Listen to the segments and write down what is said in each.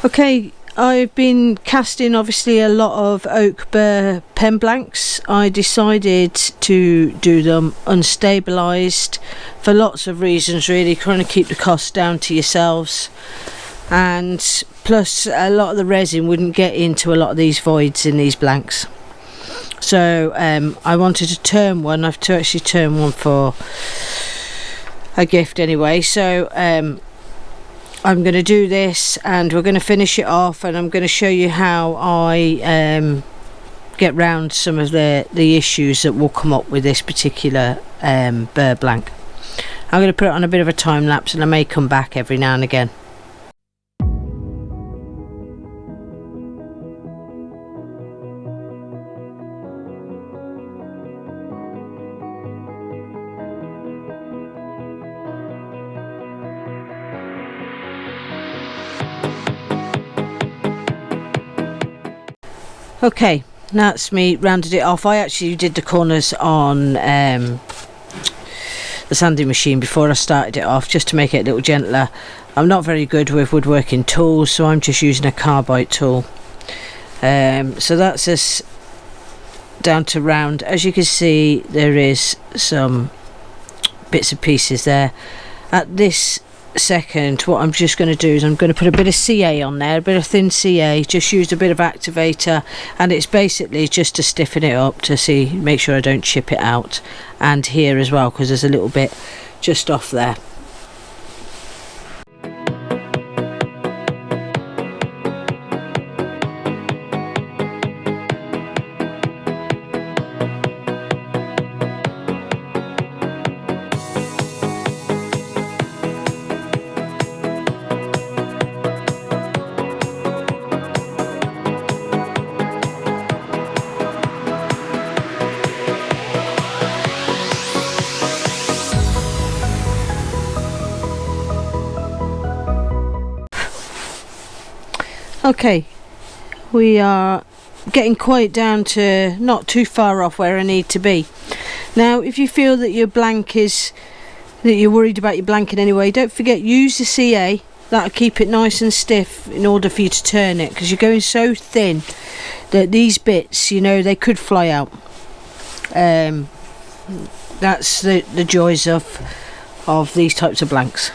Okay, I've been casting obviously a lot of Oak Burr pen blanks. I decided to do them unstabilised for lots of reasons really, trying to keep the costs down to yourselves, and plus a lot of the resin wouldn't get into a lot of these voids in these blanks. So I wanted to turn one. I've actually turned one for a gift anyway, so I'm going to do this and we're going to finish it off, and I'm going to show you how I get round some of the issues that will come up with this particular Burr blank. I'm going to put it on a bit of a time lapse, and I may come back every now and again. Okay, that's me rounded it off. I actually did the corners on the sanding machine before I started it off, just to make it a little gentler. I'm not very good with woodworking tools, so I'm just using a carbide tool. So that's us down to round. As you can see, there is some bits and pieces there. At this second, what I'm just going to do is I'm going to put a bit of CA on there, a bit of thin CA, just used a bit of activator, and it's basically just to stiffen it up to make sure I don't chip it out, and here as well, because there's a little bit just off there. Okay, we are getting quite down to not too far off where I need to be. Now, if you feel that your blank that you're worried about your blank in any way, don't forget, use the CA. That'll keep it nice and stiff in order for you to turn it, because you're going so thin that these bits, you know, they could fly out. That's the joys of these types of blanks.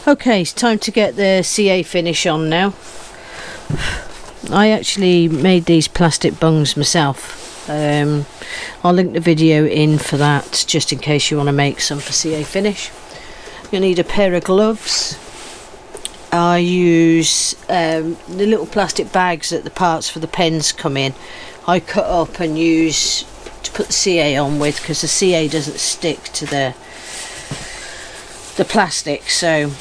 Okay, it's time to get the CA finish on now. I actually made these plastic bungs myself. I'll link the video in for that, just in case you want to make some for CA finish. You'll need a pair of gloves. I use the little plastic bags that the parts for the pens come in. I cut up and use to put the CA on with, because the CA doesn't stick to the plastic. So,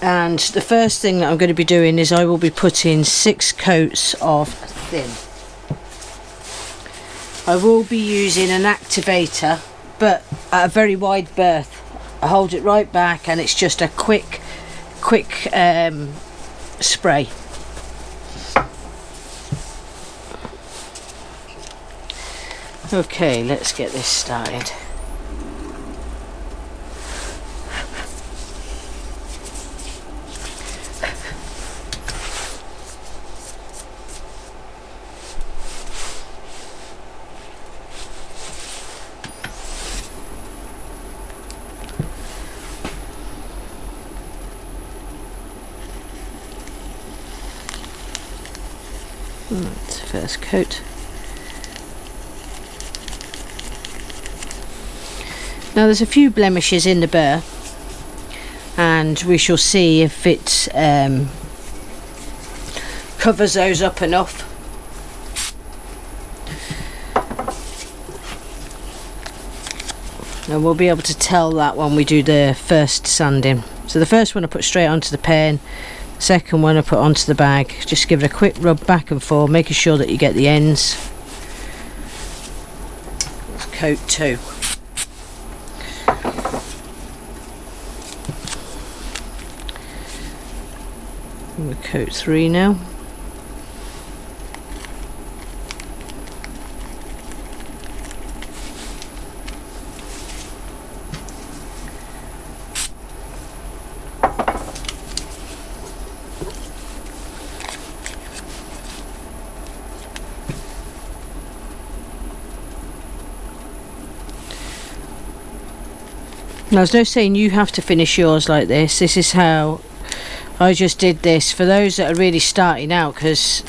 and the first thing that I'm going to be doing is I will be putting 6 coats of thin. I will be using an activator, but at a very wide berth. I hold it right back, and it's just a quick spray. Okay, let's get this started. That's the first coat. Now there's a few blemishes in the burr, and we shall see if it covers those up enough. And we'll be able to tell that when we do the first sanding. So the first one I put straight onto the pen, the second one I put onto the bag. Just give it a quick rub back and forth, making sure that you get the ends. Let's coat 2. We'll coat 3 now. Now there's no saying you have to finish yours like this. This is how I just did this for those that are really starting out, because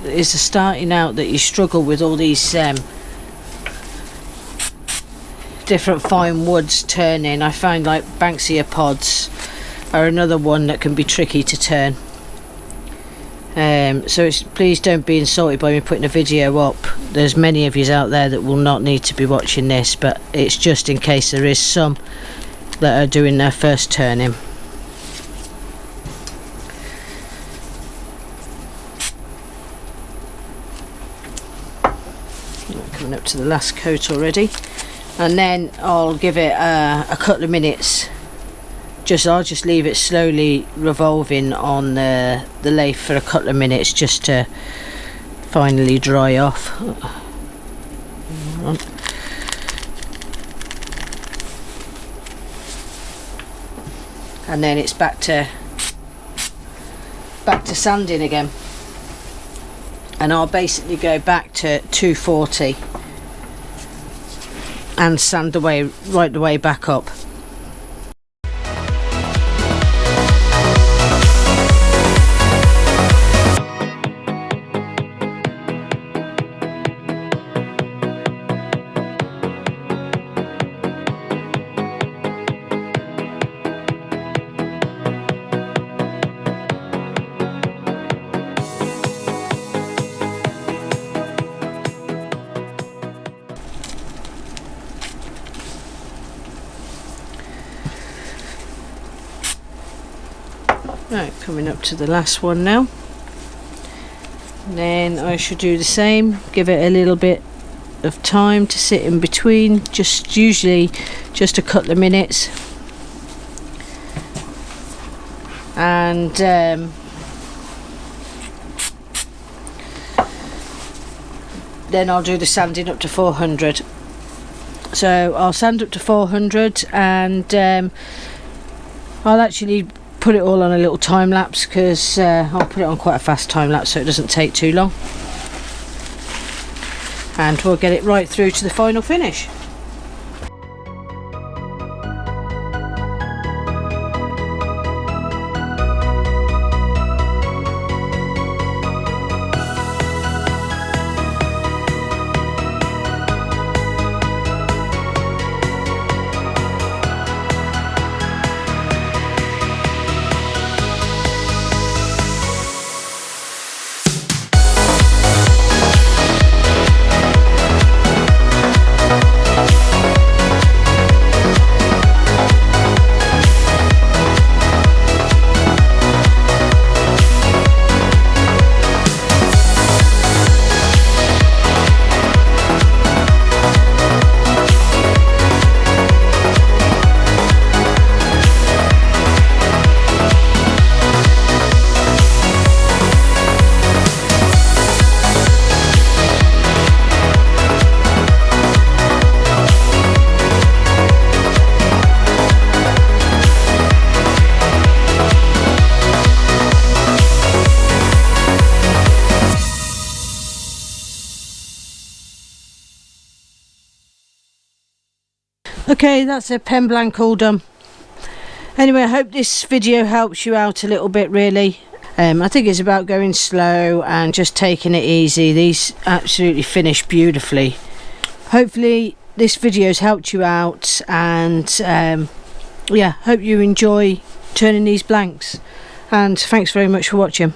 it's the starting out that you struggle with all these different fine woods turning. I find like Banksia pods are another one that can be tricky to turn. So please don't be insulted by me putting a video up. There's many of you out there that will not need to be watching this, but it's just in case there is some that are doing their first turning. Coming up to the last coat already, and then I'll give it a couple of minutes. I'll just leave it slowly revolving on the lathe for a couple of minutes just to finally dry off. And then it's back to sanding again, and I'll basically go back to 240 and sand away right the way back up. Right, coming up to the last one now. And then I should do the same, give it a little bit of time to sit in between, usually just a couple of minutes. And then I'll do the sanding up to 400. So I'll sand up to 400, and I'll actually put it all on a little time lapse, because I'll put it on quite a fast time lapse so it doesn't take too long, and we'll get it right through to the final finish. Okay, that's a pen blank all done. Anyway, I hope this video helps you out a little bit, really. I think it's about going slow and just taking it easy. These absolutely finish beautifully. Hopefully this video's helped you out, and yeah, hope you enjoy turning these blanks, and thanks very much for watching.